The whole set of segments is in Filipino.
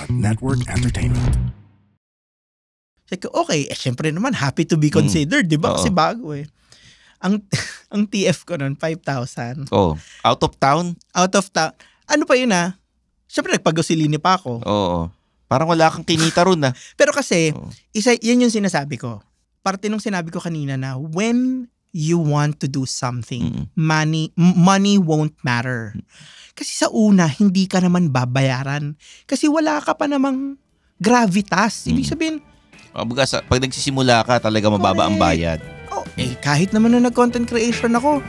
Pod Network Entertainment. Okay, syempre naman, happy to be considered, di ba? Kasi bago eh. Ang TF ko nun, 5,000. Oh, out of town? Out of town. Ano pa yun Syempre nagpagasolini pa ako. Oo. Parang wala kang kinita ron Pero kasi, yan yung sinasabi ko. Parte nung sinabi ko kanina na when you want to do something, money won't matter. Kasi sa una, hindi ka naman babayaran. Kasi wala ka pa namang gravitas. Ibig sabihin, pag nagsisimula ka, talaga mababa ang bayad. Kahit naman nung nag-content creation ako.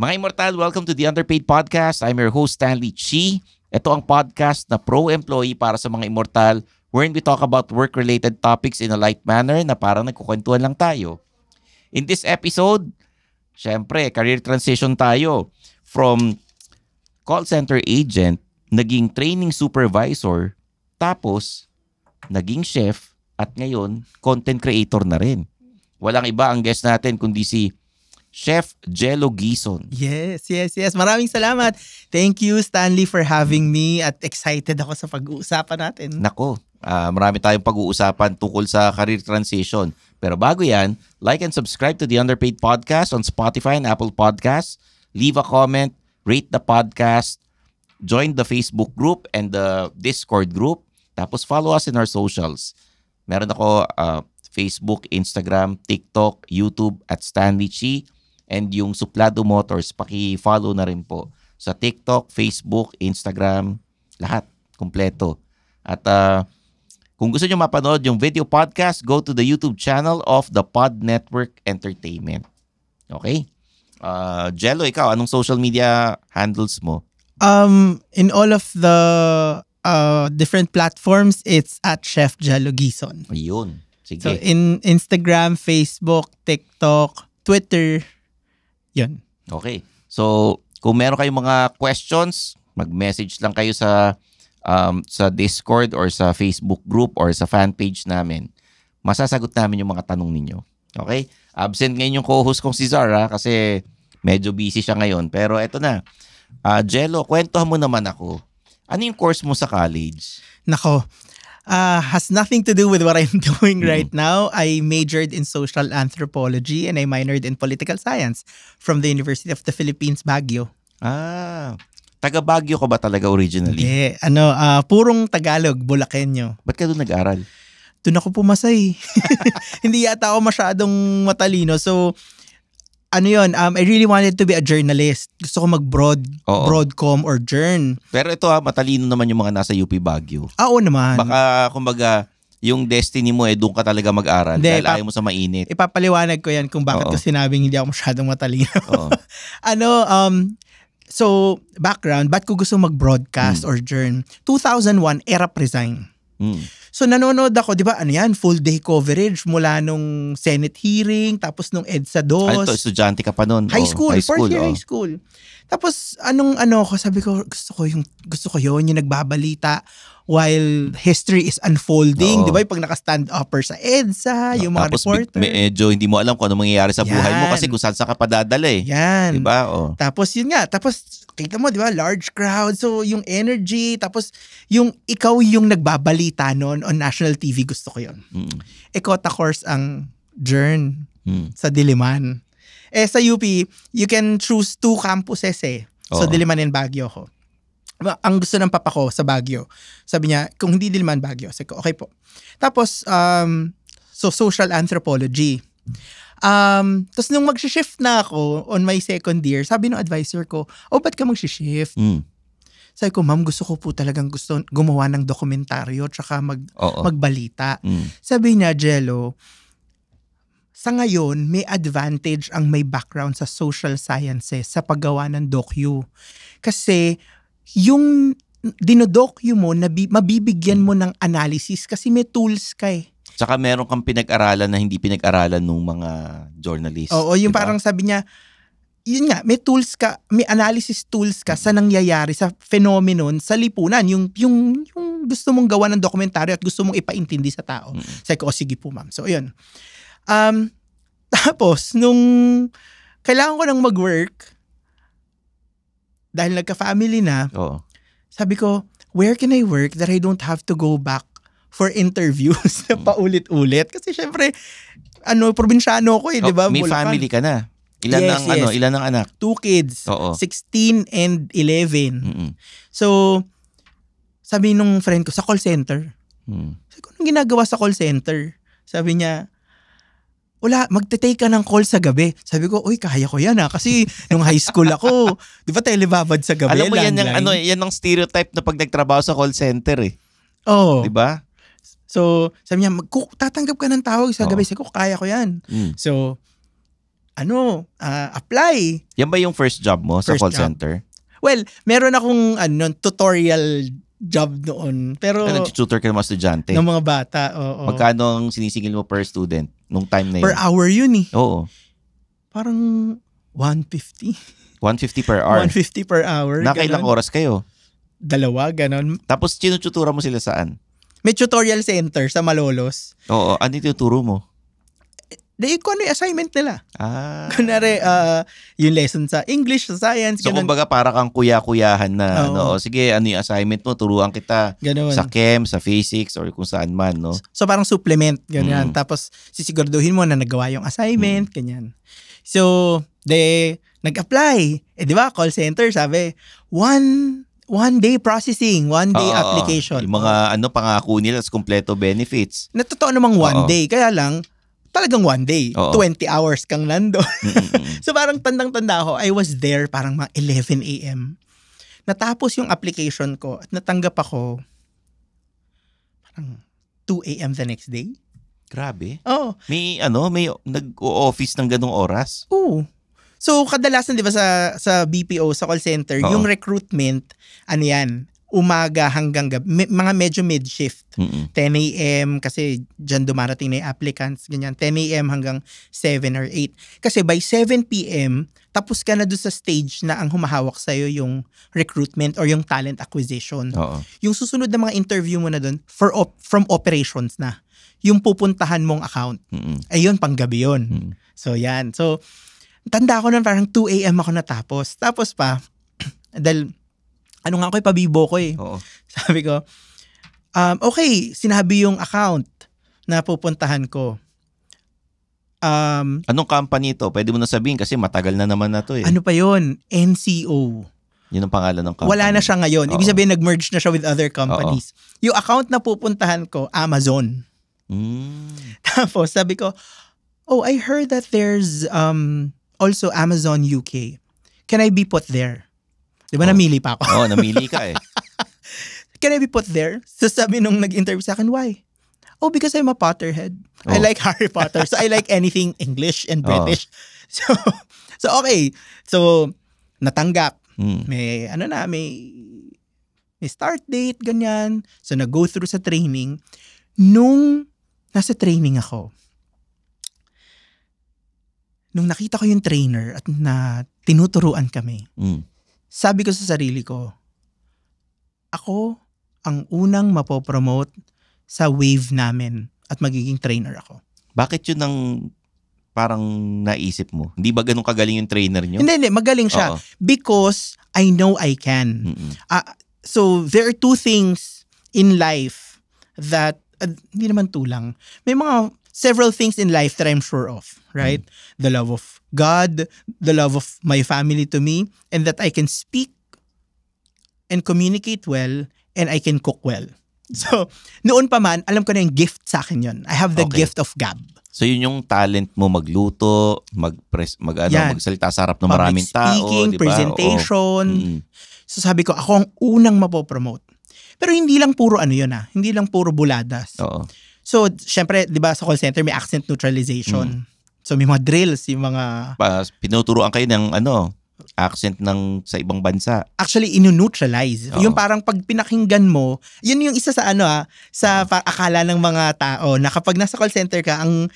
Mga Immortal, welcome to the Underpaid Podcast. I'm your host, Stanley Chi. Ito ang podcast na pro-employee para sa mga Immortal, wherein we talk about work-related topics in a light manner na parang nagkukwentuhan lang tayo. In this episode, syempre, career transition tayo from call center agent, naging training supervisor, tapos naging chef, at ngayon, content creator na rin. Walang iba ang guest natin kundi si Chef Jello Gison. Yes. Maraming salamat. Thank you, Stanley, for having me at excited ako sa pag-uusapan natin. Nako, marami tayong pag-uusapan tungkol sa career transition. Pero bago yan, like and subscribe to the Underpaid Podcast on Spotify and Apple Podcasts. Leave a comment, rate the podcast, join the Facebook group and the Discord group. Tapos follow us in our socials. Meron ako Facebook, Instagram, TikTok, YouTube at Stanley Chi. And yung Suplado Motors, paki-follow na rin po sa TikTok, Facebook, Instagram, lahat, kumpleto. At kung gusto nyo mapanood yung video podcast, go to the YouTube channel of the Pod Network Entertainment. Okay? Jello, ikaw, anong social media handles mo? In all of the different platforms, it's at Chef Jello Gison. Ayun. Sige. So in Instagram, Facebook, TikTok, Twitter, yun. Okay. So, kung meron kayong mga questions, mag-message lang kayo sa Discord or sa Facebook group or sa fan page namin. Masasagot namin yung mga tanong ninyo. Okay? Absent ngayon yung co-host kong si Zara kasi medyo busy siya ngayon. Pero eto na. Jello, kwentuhan mo naman ako. Ano yung course mo sa college? Nako. Has nothing to do with what I'm doing right now. I majored in social anthropology and I minored in political science from the University of the Philippines, Baguio. Taga Baguio ka ba talaga originally? Purong Tagalog, Bulakenyo. Ba't ka doon nag-aral? Doon ako pumasay. Hindi yata ako masyadong matalino. So, I really wanted to be a journalist. Gusto ko broadcom or journ. Pero ito matalino naman yung mga nasa UP Baguio. Oo naman. Baka, kumbaga, yung destiny mo doon ka talaga mag-aral dahil ayaw mo sa mainit. Ipapaliwanag ko yan kung bakit ko sinabing hindi ako masyadong matalino. So, background, ba't ko gusto mag-broadcast or journ? 2001, ERAP resign. So nanonood ako, di ba, full day coverage mula nung Senate hearing, tapos nung EDSA 2. Ano to, estudyante ka pa nun? High school, first year high school. Tapos sabi ko, gusto ko yun, yung nagbabalita while history is unfolding. Di ba, pag naka-stand-upper sa EDSA, yung mga reporter. Medyo hindi mo alam kung ano mangyayari sa buhay mo kasi kung saan ka padadala eh. Yan. Di ba? Tapos yun nga, kita mo, di ba, large crowd. So, yung energy, tapos yung ikaw yung nagbabalita noon on national TV, gusto ko yun. Ekota course ang journ sa Diliman. Sa UP, you can choose 2 campuses eh. So, Diliman and Baguio ko. Ang gusto ng papa ko sa Baguio, sabi niya, kung hindi Diliman, Baguio. Sabi ko, okay po. Tapos, so social anthropology. Tapos nung mag-shift na ako on my second year, sabi ng advisor ko, ba't ka mag-shift? Sabi ko, ma'am, gusto ko po talagang gumawa ng dokumentaryo tsaka magbalita. Sabi niya, Jello, sa ngayon, may advantage ang may background sa social sciences sa paggawa ng docu. Kasi yung dinodocu mo, mabibigyan mo ng analysis kasi may tools ka eh. Tsaka meron kang pinag-aralan na hindi pinag-aralan ng mga journalist. Oo, yung diba? Parang sabi niya, yun nga, may tools ka, may analysis tools ka sa nangyayari, sa phenomenon, sa lipunan, yung gusto mong gawa ng dokumentaryo at gusto mong ipaintindi sa tao. Sabi ko, sige po ma'am. So, yun. Tapos, nung kailangan ko nang mag-work, dahil nagka-family na, Oo. sabi ko, where can I work that I don't have to go back for interviews na paulit-ulit? Kasi syempre, probinsyano ko di ba? May Bulacan. family ka na. Ilan ang anak? 2 kids. Oo. 16 and 11. Mm-mm. So, sabi nung friend ko, sa call center. Sabi ko, anong ginagawa sa call center? Sabi niya, wala, magte-take ka ng call sa gabi. Sabi ko, uy, kaya ko yan Kasi nung high school ako, di ba telebabad sa gabi? Alam mo yan ang stereotype na pag nagtrabaho sa call center Oh. Di ba? So, sabi niya, tatanggap ka ng tawag sa gabi. Sabi ko, kaya ko yan. So, apply. Yan ba yung first job mo sa First call job. center? Well, meron akong tutorial job noon. Pero, Nag-tutor ka ng mga estudyante? ng mga bata, oo. Magkano ang sinisingil mo per student nung time na yun? Per hour yun Oo. Parang 150. 150 per hour. 150 per hour. Nakailang oras kayo? 2, ganon. Tapos tinututura mo sila saan? May tutorial center sa Malolos. Oo. Ano tinuturo mo? Kung ano yung assignment nila. Kunwari, yung lesson sa English, sa science, so ganon. kumbaga para kang kuya-kuyahan na, Oo. sige, ano yung assignment mo, turuan kita Ganon. sa chem, sa physics, or kung saan man, no? So parang supplement, ganyan. Tapos sisiguraduhin mo na nagawa yung assignment, ganyan. So, nag-apply. Di ba, call center, sabi, one day processing, one day application. Yung mga pangako nila sa kompleto benefits. Na totoo namang one day, kaya lang, talagang one day. Oo. 20 hours kang nando. So parang tandang-tanda ako, I was there parang mga 11 a.m. Natapos yung application ko at natanggap ako parang 2 a.m. the next day. Grabe. Oo. May nag-o-office ng ganung oras? Oo. So kadalasan 'di ba sa BPO, sa call center, Oo. yung recruitment, umaga hanggang gabi, mga medyo mid-shift. 10 a.m. kasi dyan dumarating na yung applicants, ganyan. 10 a.m. hanggang 7 or 8. Kasi by 7 p.m., tapos ka na doon sa stage na ang humahawak sa'yo yung recruitment or yung talent acquisition. Oo. Yung susunod na mga interview mo na doon, from operations na. Yung pupuntahan mong account. Ayun, panggabi yun. So, yan. So, tanda ko nun parang 2 a.m. ako natapos. Tapos pa, dahil nga ako pabibo ko Oo. Sabi ko, okay, sinabi yung account na pupuntahan ko. Anong company ito? Pwede mo na sabihin kasi matagal na naman na to Ano pa yun? NCO. Yun ang pangalan ng company. Wala na siya ngayon. Ibig Oo. sabihin, nag-merge na siya with other companies. Yung account na pupuntahan ko, Amazon. Tapos sabi ko, I heard that there's also Amazon UK. Can I be put there? Di ba namili pa ako? Oo, namili ka Can I be put there? So sabi nung nag-interview sa akin, why? Because I'm a Potterhead. I like Harry Potter. So I like anything English and British. So okay. So natanggap. May may start date, ganyan. So nag-go through sa training. Nung nasa training ako, nung nakita ko yung trainer at na tinuturuan kami, sabi ko sa sarili ko, ako ang unang mapopromote sa wave namin at magiging trainer ako. Bakit yun ang parang naisip mo? Hindi ba ganun kagaling yung trainer nyo? Hindi, magaling siya. Oo. Because I know I can. So there are 2 things in life that, hindi naman 2 lang. May mga several things in life that I'm sure of, right? The love of God, the love of my family to me, and that I can speak and communicate well, and I can cook well. So, noon pa man, alam ko na yung gift sa akin yun. I have the gift of gab. So yun yung talent mo, magluto, magsalita sa harap ng maraming tao, speaking, di ba? presentation. So sabi ko, ako ang unang mapopromote. Pero hindi lang puro yun hindi lang puro buladas. Oo. So, syempre, di ba sa call center may accent neutralization. So, may mga drills, yung mga... Pinuturuan kayo ng accent sa ibang bansa. Actually, inu-neutralize. Yung parang pag pinakinggan mo, yun yung isa sa sa akala ng mga tao na kapag nasa call center ka, ang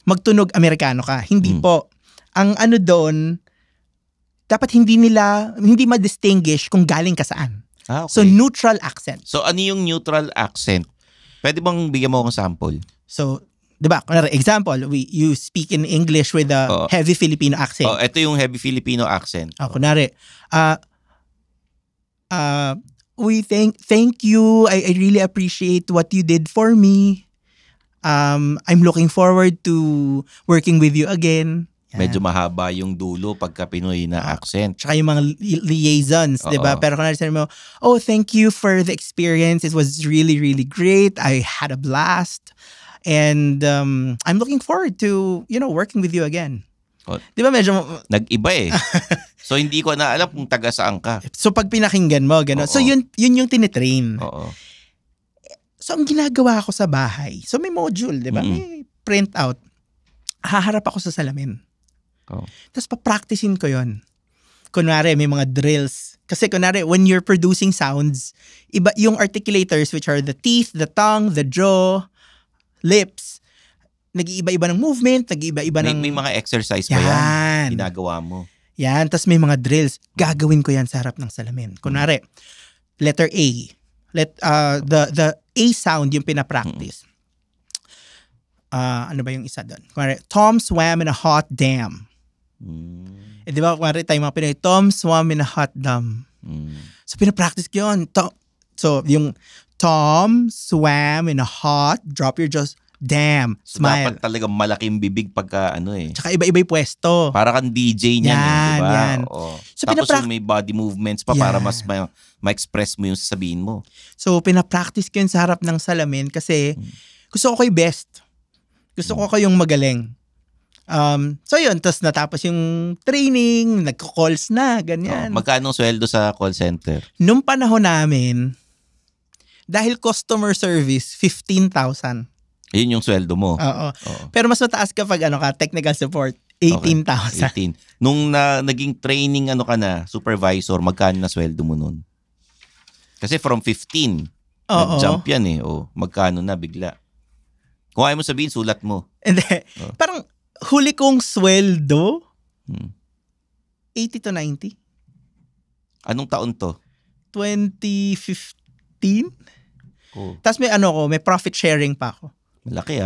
magtunog Amerikano ka. Hindi po. Ang doon, dapat hindi ma-distinguish kung galing ka saan. Okay. So, neutral accent. So, ano yung neutral accent? Pwede bang bigyan mo akong sample? So, diba? Example, you speak in English with a heavy Filipino accent. Ito yung heavy Filipino accent. Kunwari, we thank you. I really appreciate what you did for me. I'm looking forward to working with you again. Medyo mahaba yung dulo pagka Pinoy na accent. Tsaka yung mga liaisons, di ba? Pero kung sabi mo, thank you for the experience. It was really, really great. I had a blast. And I'm looking forward to, working with you again. Di ba medyo... Nag-iba eh. So hindi ko na alam kung taga saan ka. So pag pinakinggan mo, gano'n. So yun yung tinitrain. So ang ginagawa ko sa bahay, so may module, di ba? May print out. Haharap ako sa salamin. Tapos pa-practicein ko yon. Kunwari, may mga drills. Kasi kunwari, when you're producing sounds, iba yung articulators, which are the teeth, the tongue, the jaw, lips, nag-iiba-iba ng movement, nag-iiba-iba ng... May mga exercise pa yan. Ginagawa mo. Yan. Tapos may mga drills. Gagawin ko yan sa harap ng salamin. Kunwari, letter A. The A sound yung pinapractice. Ano ba yung isa doon? Kunwari, Tom swam in a hot dam. Di ba, kunwari tayo mga Pinoy, Tom swam in a hot dam. So, pinapractice ko yun. So, yung Tom swam in a hot, drop your jaws, dam, smile. So, dapat talagang malaking bibig pagka Tsaka iba-iba yung pwesto. Para kang DJ niyan, di ba? Yan. So, tapos yung may body movements pa para mas ma-express mo yung sasabihin mo. So, pinapractice ko yun sa harap ng salamin kasi gusto ko yung best. Gusto ko yung magaling. So yun, tapos natapos yung training, nagko-calls na, ganyan. Magkano sweldo sa call center? Nung panahon namin, dahil customer service, 15,000. Yun yung sweldo mo? Oo. Pero mas mataas kapag technical support, 18,000. Okay. 18. Nung naging training ka na, supervisor, magkano na sweldo mo nun? Kasi from 15, nag-jump yan eh. Magkano na bigla? Kung ayaw mo sabihin, sulat mo. Hindi. Parang huli kong sweldo, 80 to 90. Anong taon to? 2015. Tapos may profit sharing pa ako. Malaki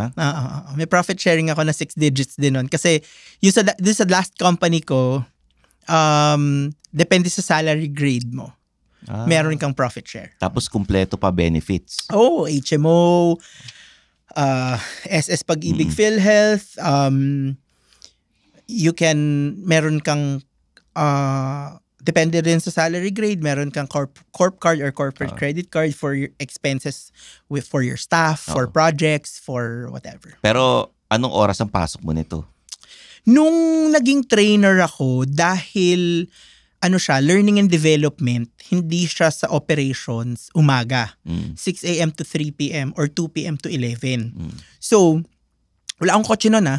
May profit sharing ako na 6 digits din nun. Kasi yung sa last company ko, depende sa salary grade mo. Meron kang profit share. Tapos kumpleto pa benefits. HMO, SS Pag-ibig PhilHealth, meron kang depende rin sa salary grade, meron kang corp card or corporate credit card for your expenses for your staff, for projects, for whatever. Pero anong oras ang pasok mo nito? Nung naging trainer ako, dahil learning and development, hindi siya sa operations umaga. 6 a.m. to 3 p.m. or 2 p.m. to 11. So, wala akong kotse nun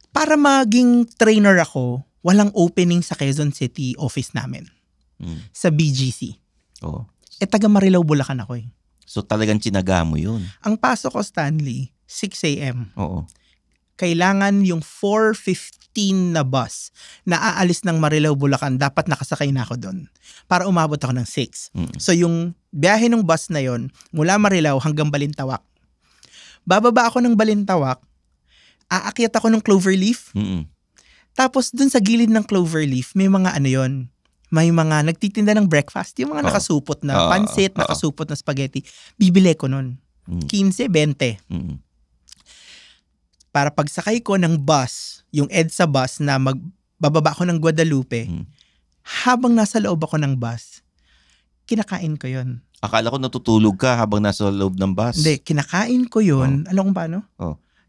Para maging trainer ako, walang opening sa Quezon City office namin. Sa BGC. Taga Marilao, Bulacan ako eh. So talagang tsinaga mo yun. Ang pasok ko, Stanley, 6 a.m. Kailangan yung 4:15 na bus na aalis ng Marilao, Bulacan, dapat nakasakay na ako doon para umabot ako ng 6. So yung biyahe ng bus na yon mula Marilao hanggang Balintawak. Bababa ako ng Balintawak, aakyat ako ng Cloverleaf. Tapos dun sa gilid ng Cloverleaf, may mga may mga nagtitinda ng breakfast, yung mga nakasupot na pansit, nakasupot na spaghetti. Bibili ko nun. 15, 20. Para pagsakay ko ng bus, yung EDSA bus na magbababa ko ng Guadalupe, habang nasa loob ako ng bus, kinakain ko yun. Akala ko natutulog ka habang nasa loob ng bus. Hindi, kinakain ko yun. Alam kung paano?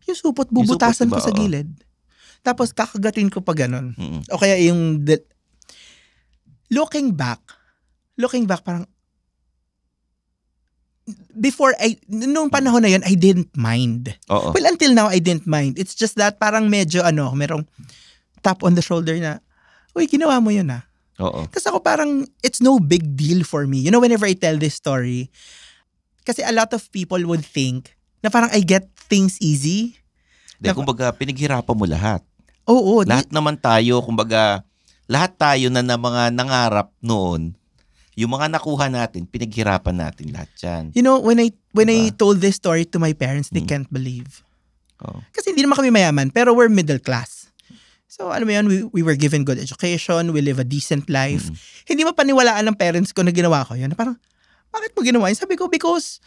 Yung supot, bubutasan ko sa gilid. Tapos kakagatin ko pa ganun. O kaya yung... Looking back, parang... Nung panahon na yun, I didn't mind. Well, until now, I didn't mind. It's just that parang medyo, merong tap on the shoulder na, uy, ginawa mo yun Tapos ako parang, it's no big deal for me. Whenever I tell this story, kasi a lot of people would think na parang I get things easy. Kumbaga, pinaghirapan mo lahat. Lahat naman tayo, kumbaga, lahat tayo na mga nangarap noon, yung mga nakuha natin, pinaghirapan natin lahat yan. When I told this story to my parents, they can't believe. Oo. Kasi hindi naman kami mayaman, pero we're middle class. So, alam mo yun, we were given good education, we live a decent life. Hindi mapaniwalaan ng parents ko na ginawa ko yun. Na parang, bakit mo ginawa yun? Sabi ko, because,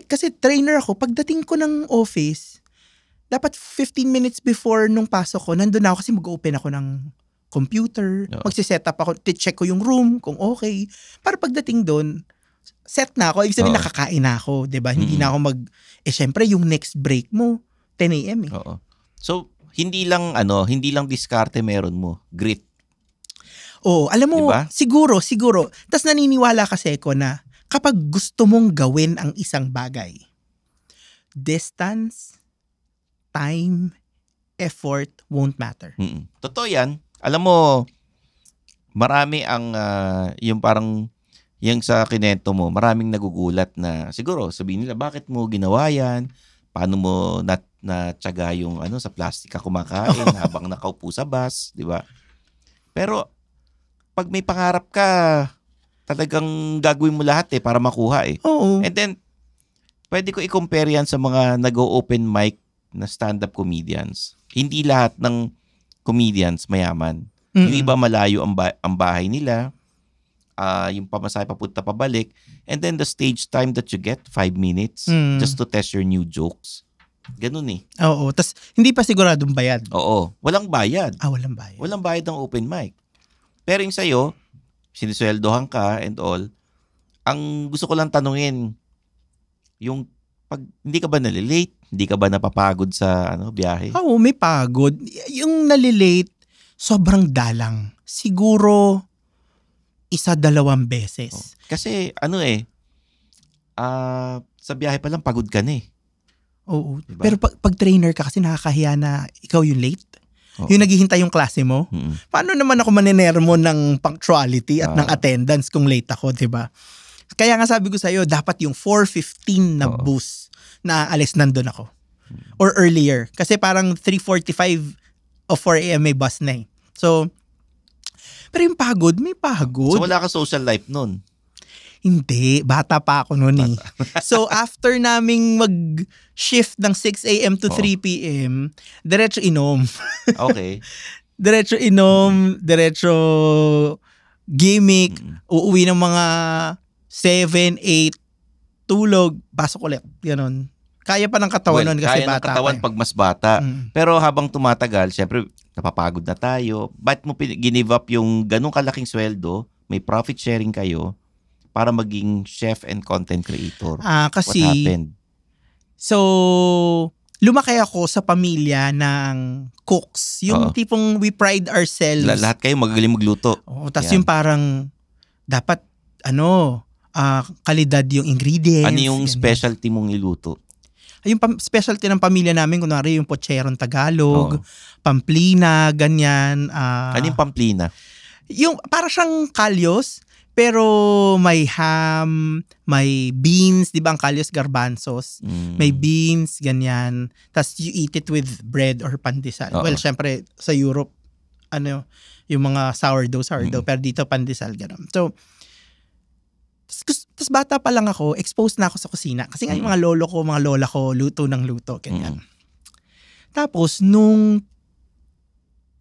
kasi trainer ako, pagdating ko ng office, dapat 15 minutes before nung pasok ko, nandun na ako kasi mag-open ako ng computer, magsiset up ako, check ko yung room, kung okay. Para pagdating doon, set na ako. Ibig sabihin, nakakain na ako, diba? Hindi na ako syempre, yung next break mo, 10 a.m. eh. Oo. So, hindi lang diskarte meron mo, grit. Oo, alam mo, diba? siguro. Tas naniniwala kasi ako na kapag gusto mong gawin ang isang bagay, distance, time, effort won't matter. Totoo yan. Alam mo, marami ang, yung parang, yung sa kinento mo, maraming nagugulat na, siguro, sabihin nila, bakit mo ginawa yan? Paano mo natyaga yung sa plastic ka kumakain habang nakaupo sa bus, di ba? Pero pag may pangarap ka, talagang gagawin mo lahat para makuha Oo. And then pwede ko i-compare yan sa mga nag-open mic na stand-up comedians. Hindi lahat ng comedians mayaman. Yung iba malayo ang bahay nila. Yung pamasahe papunta pabalik, and then the stage time that you get, 5 minutes, just to test your new jokes. Ganun Oo, tas hindi pa siguradong bayad. Oo, walang bayad. Walang bayad. Walang bayad ng open mic. Pero yung sa'yo, sinisweldohan ka and all, ang gusto ko lang tanungin, yung pag hindi ka ba nalilate? Hindi ka ba napapagod sa biyahe? Oo, may pagod. Yung nalilate, sobrang dalang. Siguro, 1-2 beses. Kasi sa biyahe pa lang pagod ka na Oo. Diba? Pero pag trainer ka kasi nakakahiya na ikaw yung late. Yung naghihintay yung klase mo. Paano naman ako maninermo ng punctuality at ng attendance kung late ako, diba? Kaya nga sabi ko sa'yo, dapat yung 4:15 na bus na alis nandun ako. Or earlier. Kasi parang 3:45 o 4 a.m. may bus na So, pero yung pagod, may pagod. So wala ka social life nun? Hindi. Bata pa ako nun So after naming mag-shift ng 6 a.m. to 3 p.m., diretso inom. Okay. diretso inom, diretso gimmick, uuwi ng mga 7, 8, tulog, pasok ulit. Ganon. Kaya pa ng katawan nun kasi kaya bata ng katawan pa. pag mas bata. Pero habang tumatagal, syempre, napapagod na tayo. Ba't mo ginive up yung ganung kalaking sweldo, may profit sharing kayo, para maging chef and content creator? Kasi, what happened? So, lumaki ako sa pamilya ng cooks. Yung tipong we pride ourselves. Lahat kayo magaling magluto. Tapos yung parang, dapat, kalidad yung ingredients. Ano yung specialty mong niluto? Yung specialty ng pamilya namin, kunwari yung pocherong Tagalog, pamplina, ganyan. Ano yung pamplina? Yung para siyang kalyos, pero may ham, may beans, di ba ang kalyos garbanzos? May beans, ganyan. Tapos you eat it with bread or pandesal. Well, syempre sa Europe, yung mga sourdough, pero dito pandesal, gano'n. So, tas bata pa lang ako, exposed na ako sa kusina. Kasi nga yung mga mga lola ko, luto ng luto, ganyan. Tapos, nung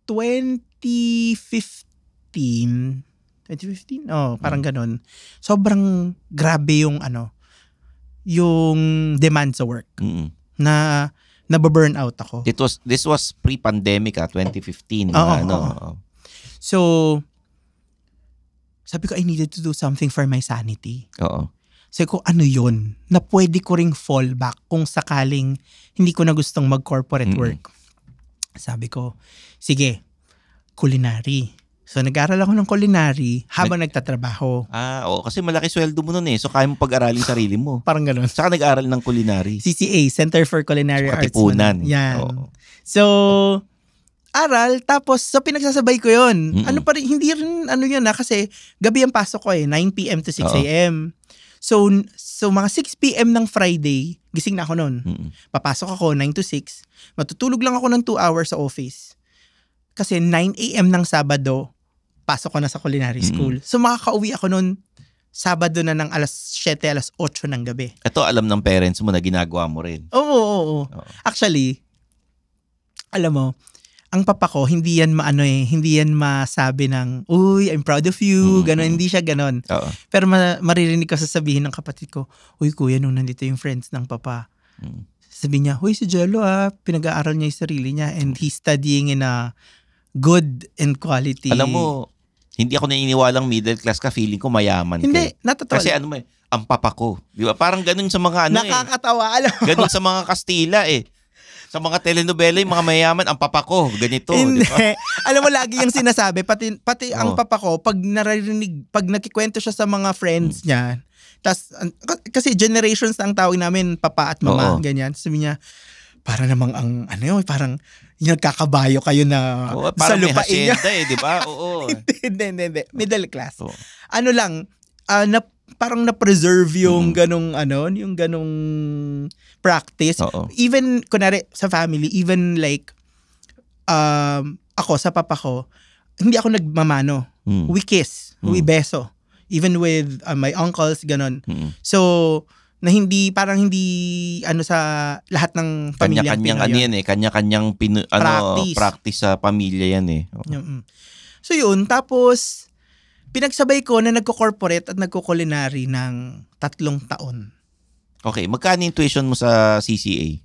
2015, parang ganun. Sobrang grabe yung yung demand sa work. Na nababurn out ako. This was pre-pandemic 2015. So, sabi ko, I needed to do something for my sanity. Sabi ko, ano yun? Na pwede ko ring fall back kung sakaling hindi ko na gustong mag-corporate work. Sabi ko, sige, culinary. So, nag-aral ako ng culinary habang nagtatrabaho. Oo. Kasi malaki sweldo mo nun So, kaya mo pag-aralin sarili mo. Parang ganun. Saka nag-aral ng culinary. CCA, Center for Culinary Arts. Katipunan. Yan. So, aral, tapos so pinagsasabay ko yun. Hindi rin yun kasi gabi ang pasok ko 9 p.m. to 6 a.m. So mga 6 p.m. ng Friday, gising na ako nun. Papasok ako 9 to 6. Matutulog lang ako ng 2 hours sa office. Kasi 9 a.m. ng Sabado, pasok ko na sa culinary school. So makakauwi ako nun Sabado na ng alas 7, alas 8 ng gabi. Ito alam ng parents mo na ginagawa mo rin. Oo. Actually, alam mo, ang papa ko, hindi yan hindi yan masabi ng, uy, I'm proud of you, gano'n, hindi siya gano'n. Oo. Pero maririnig ko sasabihin ng kapatid ko, uy, kuya, nung nandito yung friends ng papa, sabi niya, uy, si Jello pinag-aaral niya yung sarili niya and he's studying in a good and quality. Alam mo, hindi ako naniniwalang middle class ka, feeling ko mayaman Hindi, ka. natotoo. Kasi ang papa ko, di ba? Parang ganun sa mga nakakatawa, alam mo. Ganun sa mga Kastila Sa mga telenovela, yung mga mayaman, ang papa ko, ganito. Hindi. Diba? Alam mo, lagi yung sinasabi, pati ang papa ko, pag naririnig, pag nakikwento siya sa mga friends niya, kasi generations na ang tawag namin, papa at mama, ganyan. Sabi niya, para namang parang nagkakabayo kayo na sa lupain niya. Parang may hasyenda di ba? Oo. Hindi. Middle class. Ano lang, parang na-preserve yung ganong practice. Even, kunwari, sa family, even like, ako, sa papa ko, hindi ako nagmamano. We kiss. We beso. Even with my uncles, ganon. So, na hindi, parang hindi, sa lahat ng pamilyang Pinoy. Kanya-kanyang practice sa pamilya yan So yun, tapos, pinagsabay ko na nagko-corporate at nagko-culinary ng 3 taon. Okay, magkano yung tuition mo sa CCA?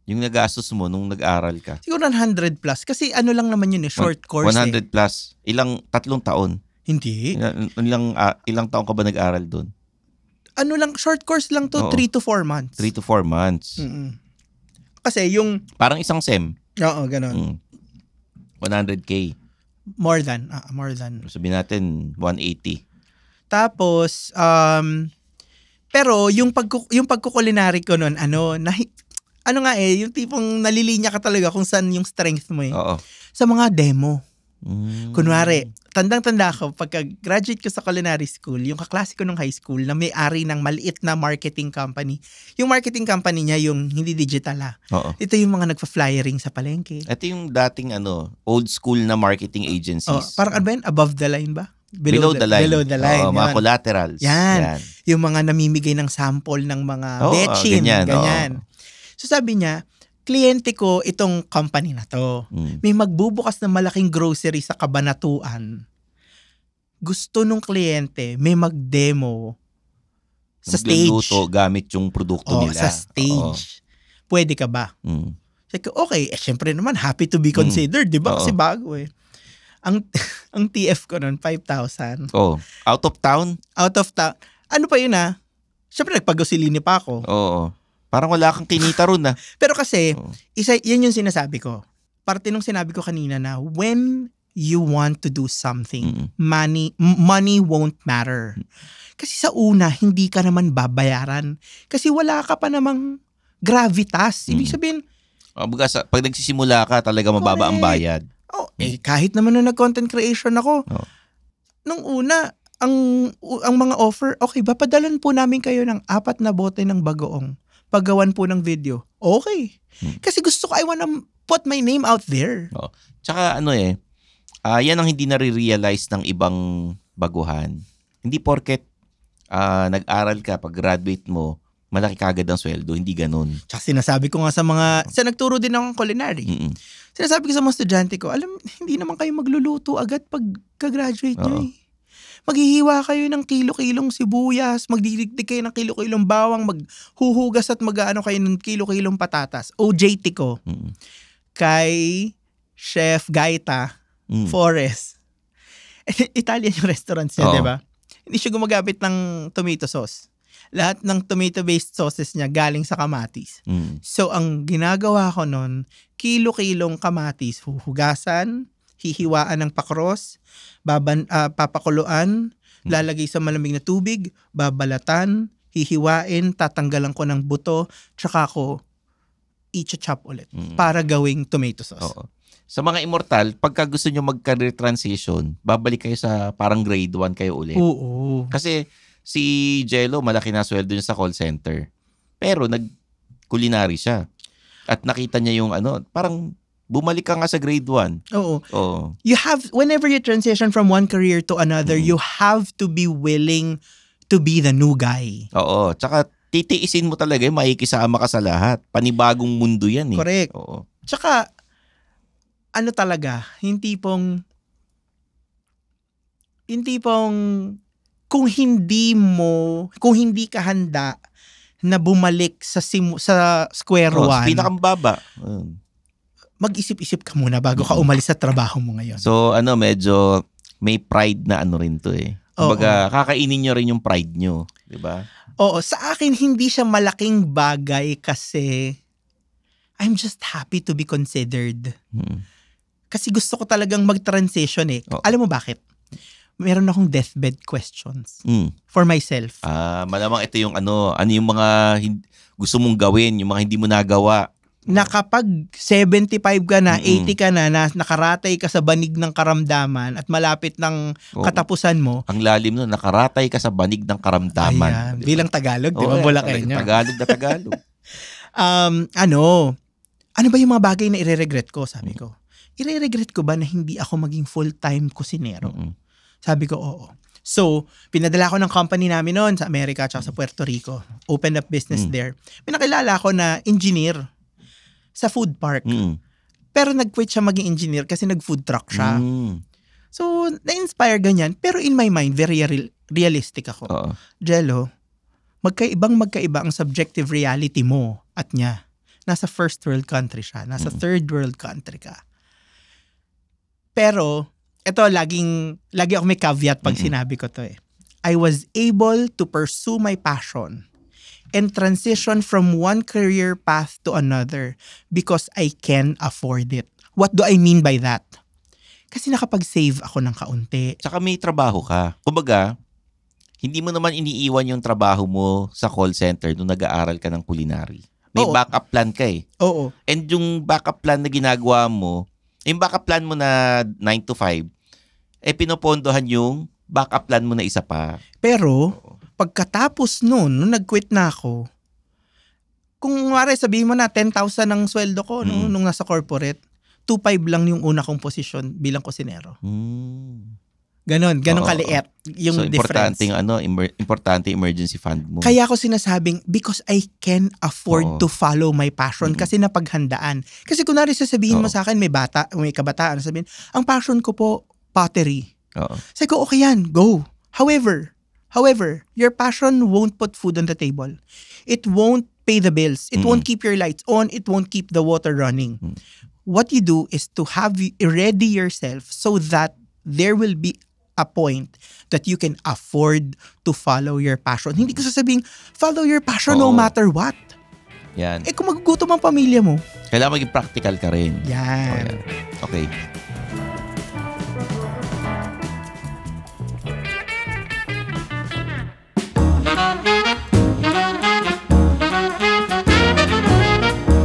Yung nagastos mo nung nag-aral ka? Siguro 100 plus. Kasi lang naman yun short course 100 plus. 3 taon? Hindi. Ilang taon ka ba nag-aral doon? Short course lang to, 3 to 4 months. 3 to 4 months. Kasi yung... Parang isang SEM. Oo, ganun. 100K. More than. Sabihin natin, 180. Tapos, pero yung pagkukulinary ko nun, yung tipong nalilinya ka talaga kung saan yung strength mo Oo. Sa mga demo. Kunwari, tandang-tanda ko, pagka-graduate ko sa culinary school, yung kaklase ko nung high school na may-ari ng maliit na marketing company. Yung marketing company niya, yung hindi digital Oo. Ito yung mga nagpa-flyering sa palengke. Ito yung dating old school na marketing agencies. Parang ba yun? Above the line ba? Below the line. Below the line. Mga collaterals. Yan. Yung mga namimigay ng sample ng mga betchin. Ganyan. So sabi niya, kliyente ko itong company na to. May magbubukas ng malaking grocery sa Cabanatuan. Gusto nung kliyente, may mag-demo sa stage. Magluluto gamit yung produkto nila. Sa stage. Pwede ka ba? Sabi ko, okay. Syempre naman, happy to be considered. Diba? Kasi bago Ang TF ko nun, 5,000. Out of town? Out of town. Ano pa yun Syempre nagpag-usilini pa ako. Oo. Parang wala kang kinita ron Pero kasi, yan yung sinasabi ko. Parte nung sinabi ko kanina na when you want to do something, money won't matter. Kasi sa una, hindi ka naman babayaran. Kasi wala ka pa namang gravitas. Ibig sabihin, pag nagsisimula ka, talaga mababa ang bayad. Kahit naman nung nag-content creation ako, nung una, ang mga offer, okay, papadalan po namin kayo ng 4 na bote ng bagoong. Paggawan po ng video. Okay. Kasi gusto ko, I wanna put my name out there. Tsaka yan ang hindi nare-realize ng ibang baguhan. Hindi porket nag-aral ka, pag-graduate mo, malaki kagad ang sweldo. Hindi ganun. Tsaka sinasabi ko nga sa nagturo din akong culinary. Sinasabi ko sa mga estudyante ko, hindi naman kayo magluluto agad pag ka-graduate nyo Maghihiwa kayo ng kilo-kilong sibuyas, magdidikdik kayo ng kilo-kilong bawang, maghuhugas at mag-ano kayo ng kilo-kilong patatas. OJT ko, kay Chef Gaita Forrest. Italian yung restaurant niya, di ba? Hindi siya gumagamit ng tomato sauce. Lahat ng tomato-based sauces niya galing sa kamatis. So, ang ginagawa ko nun, kilo-kilong kamatis, huhugasan, hihiwaan ng pakros, papakuluan, lalagay sa malamig na tubig, babalatan, hihiwain, tatanggalan ko ng buto, tsaka ko i-chop ulit para gawing tomato sauce. Sa mga immortal, pagka gusto nyo mag-career transition, babalik kayo sa parang grade 1 kayo ulit. Oo. Kasi si Jello, malaki na sweldo niya sa call center. Pero nag-culinary siya. At nakita niya yung parang Bumalik ka nga sa grade 1. Oo. Oo. You have, whenever you transition from one career to another, you have to be willing to be the new guy. Oo. Tsaka titiisin mo talaga, makikisama ka sa lahat. Panibagong mundo yan eh. Correct. Oo. Tsaka, ano talaga, hindi pong, kung hindi ka handa na bumalik sa square one, Pinakambaba. mag-isip-isip ka muna bago ka umalis sa trabaho mo ngayon. So, medyo may pride na ano rin to eh. Kumbaga, kakainin nyo rin yung pride nyo. Diba? Oo. Sa akin, hindi siya malaking bagay kasi I'm just happy to be considered. Kasi gusto ko talagang mag-transition eh. Alam mo bakit? Meron akong deathbed questions for myself. Malamang ito yung ano yung mga gusto mong gawin, yung mga hindi mo nagawa. Na kapag 75 ka na, 80 ka na, nakaratay ka sa banig ng karamdaman at malapit ng katapusan mo. Ang lalim nun, nakaratay ka sa banig ng karamdaman. Ayan, diba? Bilang Tagalog, di ba? Bulakenyo. Tagalog na Tagalog. Ano ba yung mga bagay na ire-regret ko? Sabi ko. Ire-regret ko ba na hindi ako maging full-time kusinero? Sabi ko, oo. So, pinadala ko ng company namin noon sa Amerika at sa Puerto Rico. Opened up business there. Pinakilala ko na engineer sa food park. Pero nag-quit siya maging engineer kasi nag-food truck siya. So, na-inspire ganyan. Pero in my mind, very realistic ako. Jello, magkaiba ang subjective reality mo at niya. Nasa first world country siya. Nasa third world country ka. Pero, ito, lagi ako may caveat pag sinabi ko to eh. I was able to pursue my passion and transition from one career path to another because I can afford it. What do I mean by that? Kasi nakapag-save ako ng kaunti. Tsaka may trabaho ka. Kumbaga, hindi mo naman iniiwan yung trabaho mo sa call center nung nag-aaral ka ng culinary. May backup plan ka eh. Oo. And yung backup plan na ginagawa mo, yung backup plan mo na 9 to 5, pinopondohan yung backup plan mo na isa pa. Pero, pagkatapos nung nag-quit na ako, kung sabihin mo na 10,000 ang sweldo ko nung nasa corporate, 2,500 lang yung una kong posisyon bilang kusinero. Ganon kaliit yung so, difference. Importante emergency fund mo. Kaya ako sinasabing, because I can afford to follow my passion kasi napaghandaan. Kasi kunwari sasabihin mo sa akin, may kabataan, sabihin, ang passion ko po, pottery. Sabi ko, okay yan, go. However, your passion won't put food on the table. It won't pay the bills. It won't keep your lights on. It won't keep the water running. What you do is to have ready yourself so that there will be a point that you can afford to follow your passion. Hindi ko sasabing, follow your passion no matter what. Yan. Kung magugutom ang pamilya mo. Kailangan maging practical ka rin. Yan. Okay.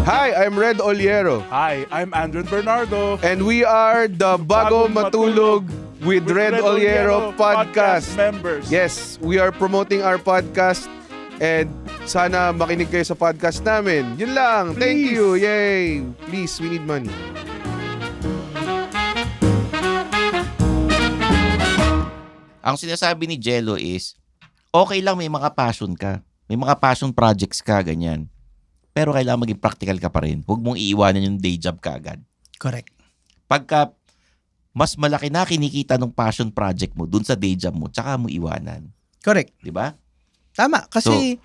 Hi, I'm Red Oliero. Hi, I'm Andren Bernardo. And we are the Bago Matulog with Red Oliero podcast members. Yes, we are promoting our podcast and sana makinig kayo sa podcast namin. Yun lang. Thank you. Yay. Please, we need money. Ang sinasabi ni Jello is, okay lang may mga passion ka. May mga passion projects ka, ganyan. Pero kailangan maging practical ka pa rin. Huwag mong iiwanan yung day job ka agad. Correct. Pagka mas malaki na kinikita ng passion project mo dun sa day job mo, tsaka mo iwanan. Correct. Diba? Tama. Kasi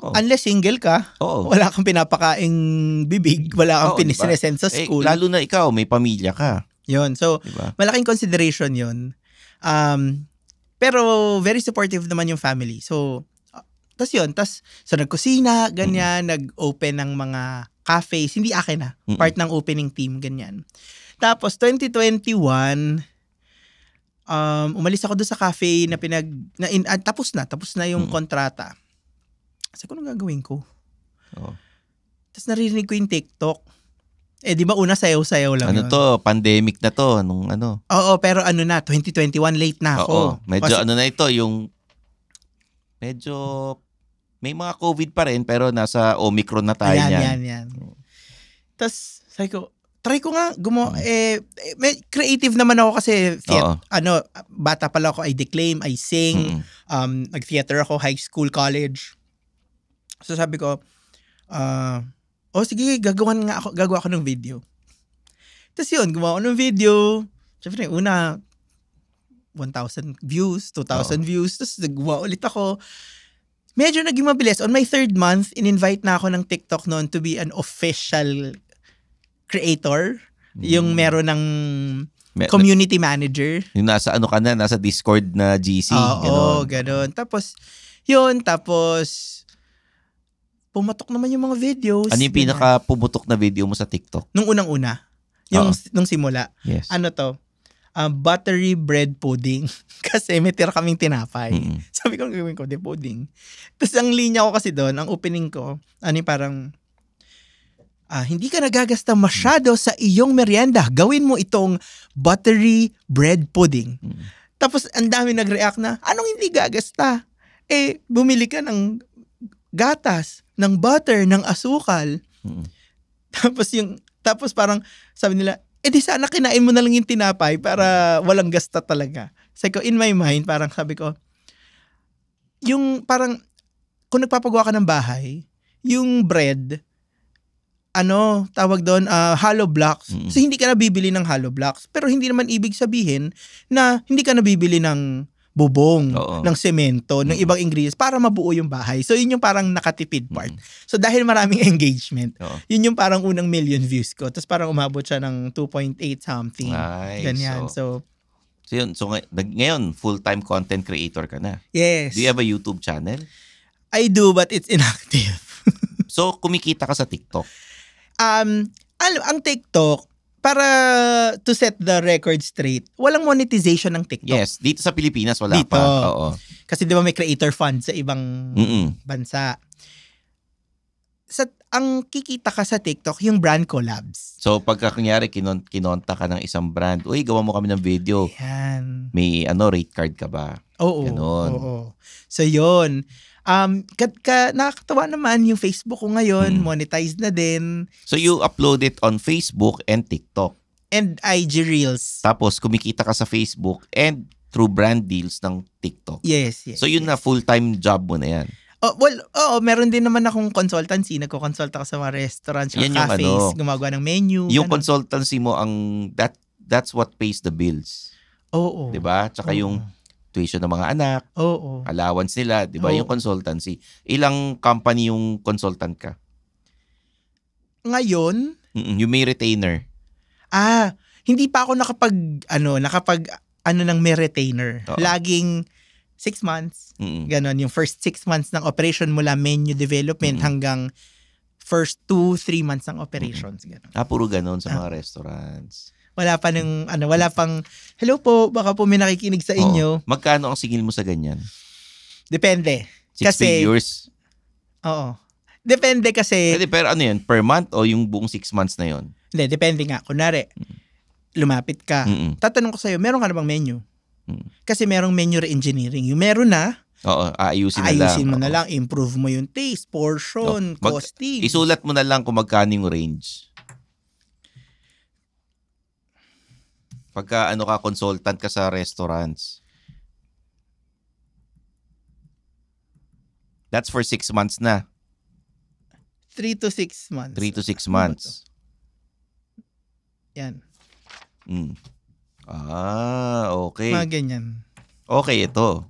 unless single ka, wala kang pinapakaing bibig, wala kang sinesend sa school. Lalo na ikaw, may pamilya ka. Yun. So, diba? Malaking consideration yun. Pero very supportive naman yung family. So, so nagkusina, ganyan, nag-open ng mga cafes. Hindi akin na. Part ng opening team, ganyan. Tapos, 2021, umalis ako doon sa cafe na tapos na yung kontrata. Kasi kung anong gagawin ko? Tapos naririnig ko yung TikTok. Di ba una sayaw-sayaw lang yun? Pandemic na to. Nung ano. Oo, pero 2021, late na ako. Medyo na ito, yung medyo may mga COVID pa rin pero nasa Omicron na tayo niyan. Yan. Tapos sabi ko, try ko nga may creative naman ako kasi Oo. bata pala ako, I declaim, I sing, nag-theater ako, high school, college. So sabi ko, sige, gagawa ako ng video. Tapos yun, gumawa ako ng video. Siyempre, una, 1,000 views, 2,000 views. Tapos nagawa ulit ako. Medyo naging mabilis. On my 3rd month, in-invite na ako ng TikTok noon to be an official creator. Yung meron ng community manager. Yung nasa nasa Discord na GC. Oo, ganon. Tapos pumatok naman yung mga videos. Ano yung pinaka-pumutok na video mo sa TikTok? Nung unang-una. Nung simula. Yes. Buttery bread pudding. Kasi may tira kaming tinapay. Sabi ko, gawin ko, pudding. Tapos ang linya ko kasi doon, ang opening ko, parang, hindi ka nagagasta masyado sa iyong merienda. Gawin mo itong buttery bread pudding. Tapos ang dami nag-react na, anong hindi gagasta? Bumili ka ng gatas, ng butter, ng asukal. Tapos parang sabi nila, di sana kinain mo na lang yung tinapay para walang gasta talaga. Sabi ko, in my mind, parang sabi ko, yung parang, kung nagpapagawa ka ng bahay, yung bread, tawag doon, hollow blocks. So, hindi ka nabibili ng hollow blocks. Pero hindi naman ibig sabihin na hindi ka nabibili ng bubong, ng semento, ng ibang ingredients para mabuo yung bahay. So, yun yung parang nakatipid part. So, dahil maraming engagement, yun yung parang unang million views ko. Tapos parang umabot siya ng 2.8 something. Nice. Ganyan. So yun. So, ngayon, full-time content creator ka na. Yes. Do you have a YouTube channel? I do, but it's inactive. So, kumikita ka sa TikTok? Ang TikTok, para to set the record straight, walang monetization ng TikTok. Yes, dito sa Pilipinas wala dito. pa. Oo. Kasi di ba may creator fund sa ibang bansa. Ang kikita ka sa TikTok, yung brand collabs. So pagka kunyari kinonta ka ng isang brand, uy, gawa mo kami ng video. Yan. May rate card ka ba? Oo. Ganon. Oo. So yun. Nakakatawa naman yung Facebook ko ngayon, monetized na din. So you upload it on Facebook and TikTok. And IG Reels. Tapos kumikita ka sa Facebook and through brand deals ng TikTok. Yes. So yun na full-time job mo na yan. Meron din naman akong consultancy. Nagko-consulta ka sa mga restaurants, yan cafes, gumagawa ng menu. Yung consultancy mo, that's what pays the bills. Oo. Diba? Tsaka yung tuition ng mga anak, allowance nila, di ba? Yung consultancy. Ilang company yung consultant ka? Ngayon? Yung may retainer. Hindi pa ako nakapag ng may retainer. Laging 6 months. Ganon. Yung first 6 months ng operation mula menu development hanggang first 2-3 months ng operations. Ganon. Puro ganon sa mga restaurants. Wala pang, hello po, baka po may nakikinig sa inyo. Magkano ang singil mo sa ganyan? Depende. 6 figures? Oo. Depende kasi. Pero ano yan, per month o yung buong 6 months na yon? Hindi, depende nga. Kunwari, lumapit ka. Tatanong ko sa'yo, meron ka na bang menu? Kasi merong menu re-engineering. Yung meron na, ayusin mo na lang. Improve mo yung taste, portion, costing. Isulat mo na lang kung magkano yung range. Pagka consultant ka sa restaurants. That's for 6 months na. 3 to 6 months. 3 to 6 months. Yan. Okay. Mga ganyan. Okay, ito.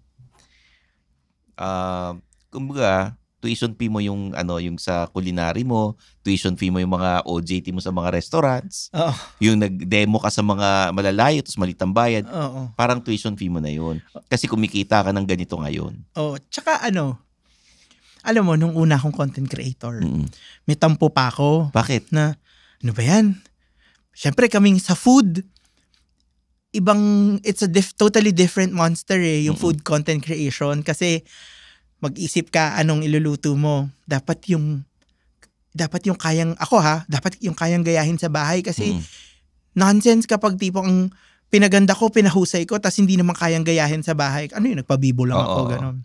Kumbaga, tuition fee mo yung sa culinary mo, tuition fee mo yung mga OJT mo sa mga restaurants. Yung nag-demo ka sa mga malalayo tapos malit ang bayad. Parang tuition fee mo na yun. Kasi kumikita ka ng ganito ngayon. Tsaka alam mo, nung una akong content creator, may tampo pa ako. Bakit? Na, ano ba yan? Siyempre kaming sa food, it's a totally different monster yung food content creation. Kasi mag-isip ka anong iluluto mo. Dapat yung kayang, dapat yung kayang gayahin sa bahay. Kasi nonsense kapag tipo ang pinaganda ko, pinahusay ko, tas hindi naman kayang gayahin sa bahay. Nagpabibo lang ako, ganon.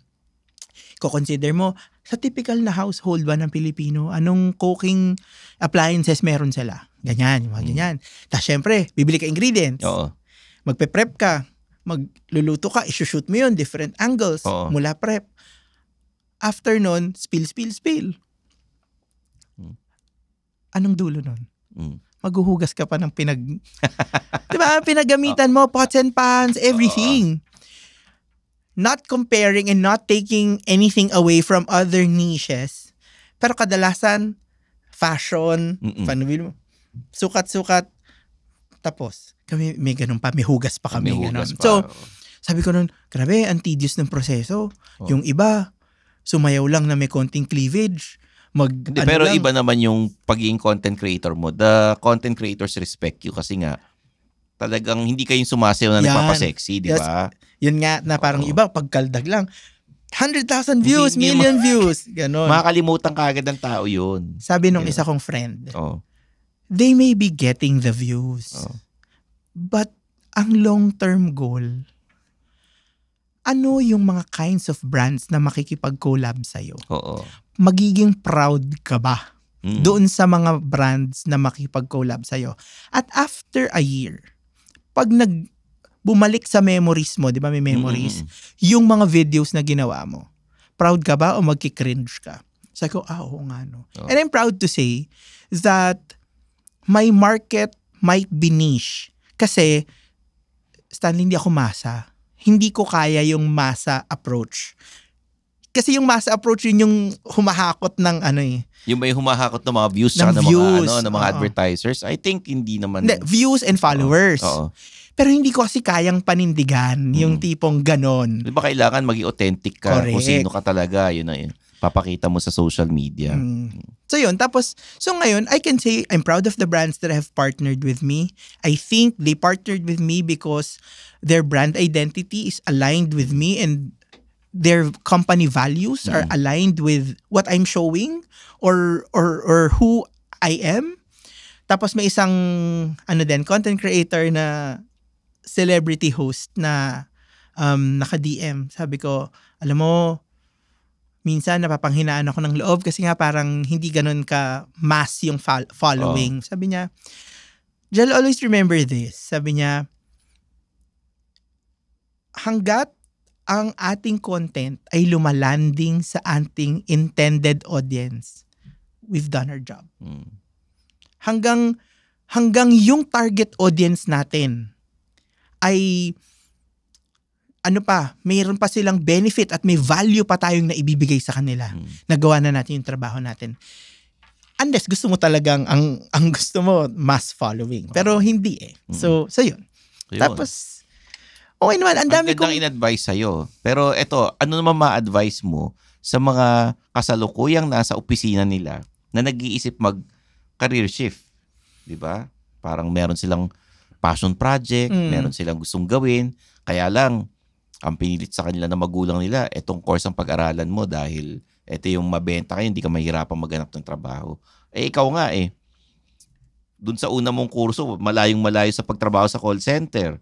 Ko-consider mo, sa typical na household ba ng Pilipino, anong cooking appliances meron sila? Ganyan, yung mga ganyan. Tapos syempre, bibili ka ingredients. Oo. Magpe-prep ka. Magluluto ka, isushoot mo yun, different angles, Oo. mula prep. After nun, spill. Anong dulo nun? Maghuhugas ka pa ng diba? Pinagamitan mo, pots and pans, everything. Not comparing and not taking anything away from other niches. Pero kadalasan, fashion, paano mo? Sukat-sukat. Tapos, kami may ganun pa, may hugas pa kami. So, sabi ko nun, grabe, ang tedious ng proseso. Yung iba, sumayaw lang na may konting cleavage. Pero lang. Iba naman yung pagiging content creator mo. The content creators respect you kasi nga, talagang hindi kayong sumasayaw na nagpapasexy, di ba? Yun nga, na parang iba, pagkaldag lang, 100,000 views, million views. Ganon. Makakalimutan ka agad ng tao yun. Sabi nung isa kong friend, they may be getting the views. But ang long-term goal, ano yung mga kinds of brands na makikipag-collab sa'yo? Magiging proud ka ba doon sa mga brands na makikipag-collab sa'yo? At after a year, pag bumalik sa memories mo, di ba may memories, yung mga videos na ginawa mo, proud ka ba o magkikringe ka? Sabi ko, oo nga no. And I'm proud to say that my market might be niche. Kasi, Stanley, hindi ako masa. Hindi ko kaya yung masa approach. Kasi yung masa approach yun yung humahakot ng Yung may humahakot ng mga views ng mga advertisers. I think hindi naman. Views and followers. Pero hindi ko kasi kayang panindigan yung tipong ganon. Di ba kailangan maging authentic ka? Correct. Kung sino ka talaga. Yun na yun. Papakita mo sa social media. So yun, tapos, so ngayon, I can say I'm proud of the brands that have partnered with me. I think they partnered with me because their brand identity is aligned with me and their company values are aligned with what I'm showing or who I am. Tapos may isang content creator na celebrity host na naka-DM. Sabi ko, alam mo, minsan napapanghinaan ako ng loob kasi nga parang hindi ganun ka mass yung following. Sabi niya, Jel, always remember this. Sabi niya, hanggat ang ating content ay lumalanding sa ating intended audience, we've done our job. Hanggang yung target audience natin ay mayroon pa silang benefit at may value pa tayong naibibigay sa kanila. Nagawa na natin yung trabaho natin. Unless gusto mo talagang, ang gusto mo, mass following. Pero hindi So yun. Tapos, okay naman, ang dami kong in-advise sa'yo. Pero eto, ano naman ma-advise mo sa mga kasalukuyang nasa opisina nila na nag-iisip mag-career shift? Diba? Parang meron silang passion project, meron silang gustong gawin, kaya lang, ang pinilit sa kanila na magulang nila, etong course ang pag-aralan mo dahil ito yung mabenta kayo, hindi ka mahirapan maghanap ng trabaho. Ikaw nga dun sa una mong kurso, malayong-malayo sa pagtrabaho sa call center.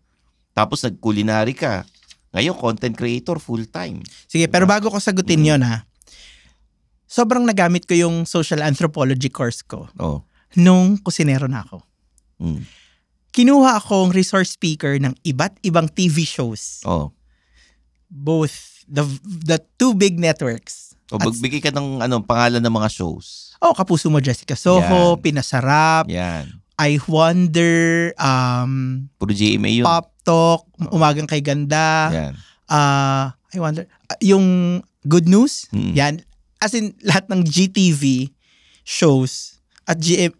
Tapos nag-culinary ka. Ngayon, content creator full-time. Sige, pero bago ko sagutin yon sobrang nagamit ko yung social anthropology course ko nung kusinero na ako. Kinuha akong resource speaker ng iba't ibang TV shows. Both the two big networks. Magbigay ka ng pangalan ng mga shows. Kapuso Mo, Jessica Soho, Pinasarap, I Wonder, puro GMA yun. Pop Talk, Umagang Kay Ganda, I Wonder, yung Good News, yan. As in, lahat ng GTV shows at GMA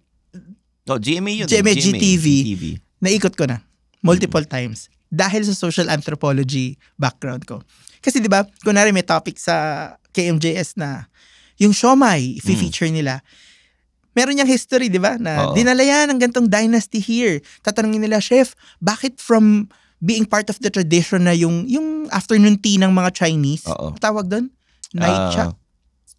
yun. GMA GTV, naikot ko na multiple times. Dahil sa social anthropology background ko. Kasi 'di ba, kunwari may topic sa KMJS na yung siomai, i-feature nila. Meron niyang history, 'di ba? Na dinala yan ng gantong dynasty here. Tatanungin nila, chef, bakit from being part of the tradition na yung afternoon tea ng mga Chinese, tawag doon? Night cha?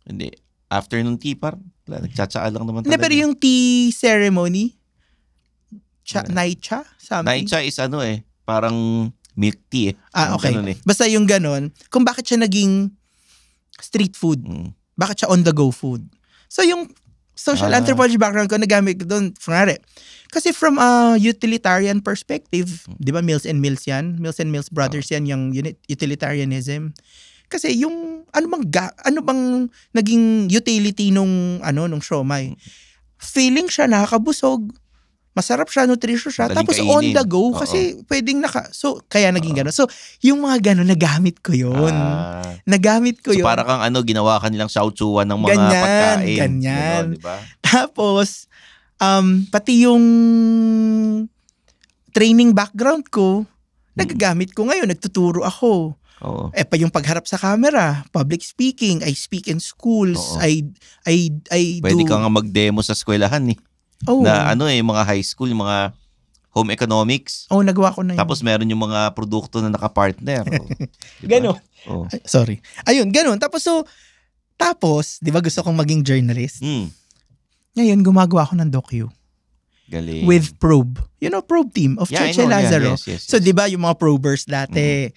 Hindi. Afternoon tea nagtsatsaa lang naman talaga. Pero yung tea ceremony, night cha? Something. Night cha is parang milk tea. Okay. Basta yung ganon, kung bakit siya naging street food. Bakit siya on the go food. So yung social anthropology background ko, nagamit ko doon. Kasi from a utilitarian perspective, di ba Mills and Mills yan? Mills and Mills Brothers yan, yung utilitarianism. Kasi yung, ano bang naging utility nung siomai? Feeling siya nakakabusog. Masarap siya, nutritious siya. Madaling Tapos kainin. on the go kasi pwedeng so kaya naging gano'n. So yung mga gano'n nagamit ko yun. Nagamit ko So yun. para kang ginawa ka nilang xiaochuan ng mga pagkain. Ganyan. Gano'n, diba? Tapos pati yung training background ko, nagagamit ko ngayon. Nagtuturo ako. Oo. Pa yung pagharap sa camera, public speaking, I speak in schools, Oo. I Pwede do. ka nga mag-demo sa eskwelahan Oh. na mga high school, yung mga home economics. Oh, nagawa ko na yun. Tapos meron yung mga produkto na nakapartner. Diba? Ganon. Oh. Ay, sorry. Ayun, ganun. Tapos, di ba gusto kong maging journalist? Ngayon, gumagawa ako ng docu. Galing. With Probe. You know, Probe team of I Cheche know. Lazaro. Yes. So, di ba yung mga probers dati,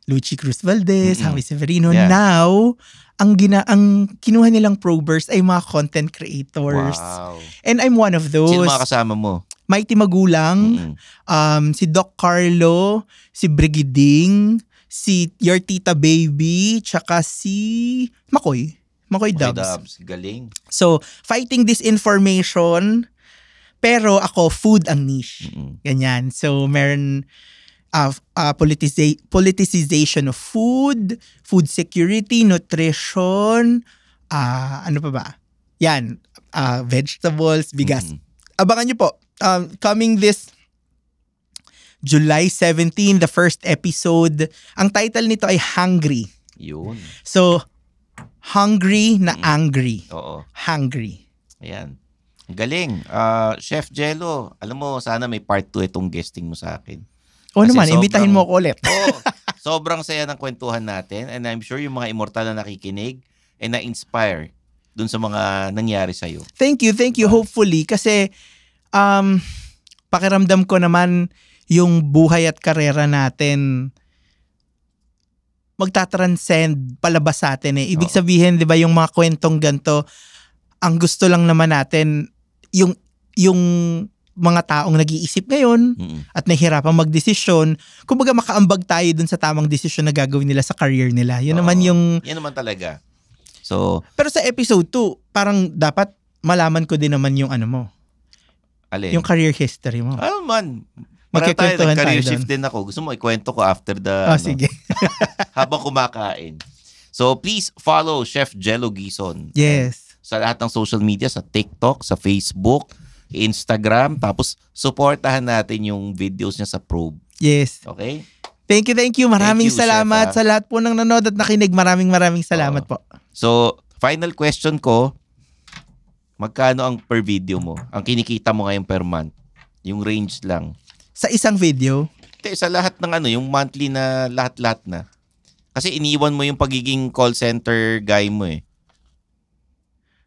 Luchi Cruz Valdez, Javi Severino. Yeah. Now, ang kinuha nilang probers ay mga content creators. Wow. And I'm one of those. Sino mga kasama mo? Mighty Magulang, si Doc Carlo, si Brigiding, si Your Tita Baby, tsaka si Makoy Dubs. Galing. So, fighting disinformation, pero ako, food ang niche. Ganyan. So, meron politicization of food security, nutrition, ano pa ba? Yan, vegetables, bigas. Abangan nyo po. Coming this July 17, the first episode. Ang title nito ay Hungry. Yun. So, hungry na angry. Oo. Hungry. Ayan. Galing. Chef Jello, alam mo, sana may part 2 itong guesting mo sa akin. O Kasi naman, imbitahin mo ako ulit. Sobrang saya ng kwentuhan natin, and I'm sure yung mga immortal na nakikinig ay na-inspire dun sa mga nangyari sa'yo. Thank you. Hopefully, kasi pakiramdam ko naman yung buhay at karera natin magtatranscend palabas sa atin eh. Ibig sabihin, di ba, yung mga kwentong ganito, ang gusto lang naman natin, yung mga taong nag-iisip ngayon at nahihirapang magdesisyon, kumbaga makaambag tayo dun sa tamang desisyon na gagawin nila sa career nila. Yun naman yung... Yan naman talaga. So, pero sa episode 2, parang dapat malaman ko din naman yung ano mo. alin? Yung career history mo. Ano man. Magkikwentuhan tayo Career doon. shift din ako. Gusto mo ikwento ko after the... Sige. habang kumakain. So, please follow Chef Jello Gison. Yes. Sa lahat ng social media, sa TikTok, sa Facebook, Instagram, tapos supportahan natin yung videos niya sa Probe. Yes. Okay? Thank you. Maraming Thank you, salamat Chef, sa lahat po ng nanood at nakinig. Maraming salamat po. So, final question ko, magkano ang per video mo? Ang kinikita mo ngayon per month? Yung range lang. Sa isang video? Sa lahat ng yung monthly na lahat-lahat na. Kasi iniwan mo yung pagiging call center guy mo eh.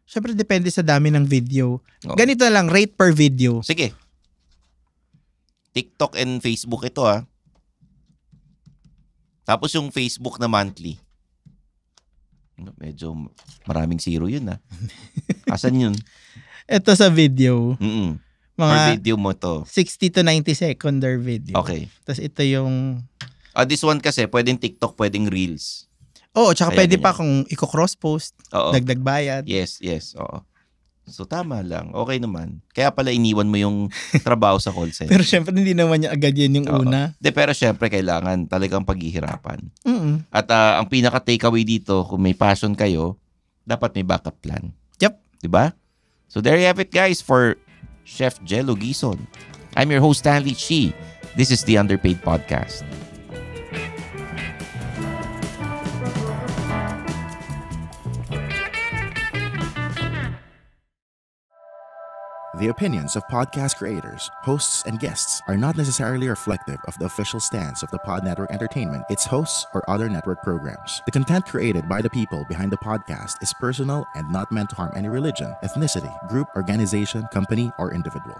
Siyempre depende sa dami ng video. Oo. Ganito lang, rate per video. Sige. TikTok and Facebook ito Tapos yung Facebook na monthly. Medyo maraming zero yun Asan yun? Ito sa video. Per Mga video mo to. 60 to 90 seconder video. Okay. Tapos ito yung... This one kasi, pwedeng TikTok, pwedeng Reels. Oo, tsaka Kaya pwede ganyan. pa kung i-cross post, Oo. dagdag bayad. Yes, oo. So tama lang. Okay naman. Kaya pala iniwan mo yung trabaho sa call center. Pero syempre hindi naman niya agad yan yung Oo. una. Pero syempre kailangan talagang paghihirapan. Mm-mm. At ang pinaka takeaway dito, kung may passion kayo, dapat may backup plan. Yep. 'Di ba? So there you have it, guys, for Chef Jello Gison. I'm your host, Stanley Chi. This is the Underpaid Podcast. The opinions of podcast creators, hosts, and guests are not necessarily reflective of the official stance of the Pod Network Entertainment, its hosts, or other network programs. The content created by the people behind the podcast is personal and not meant to harm any religion, ethnicity, group, organization, company, or individual.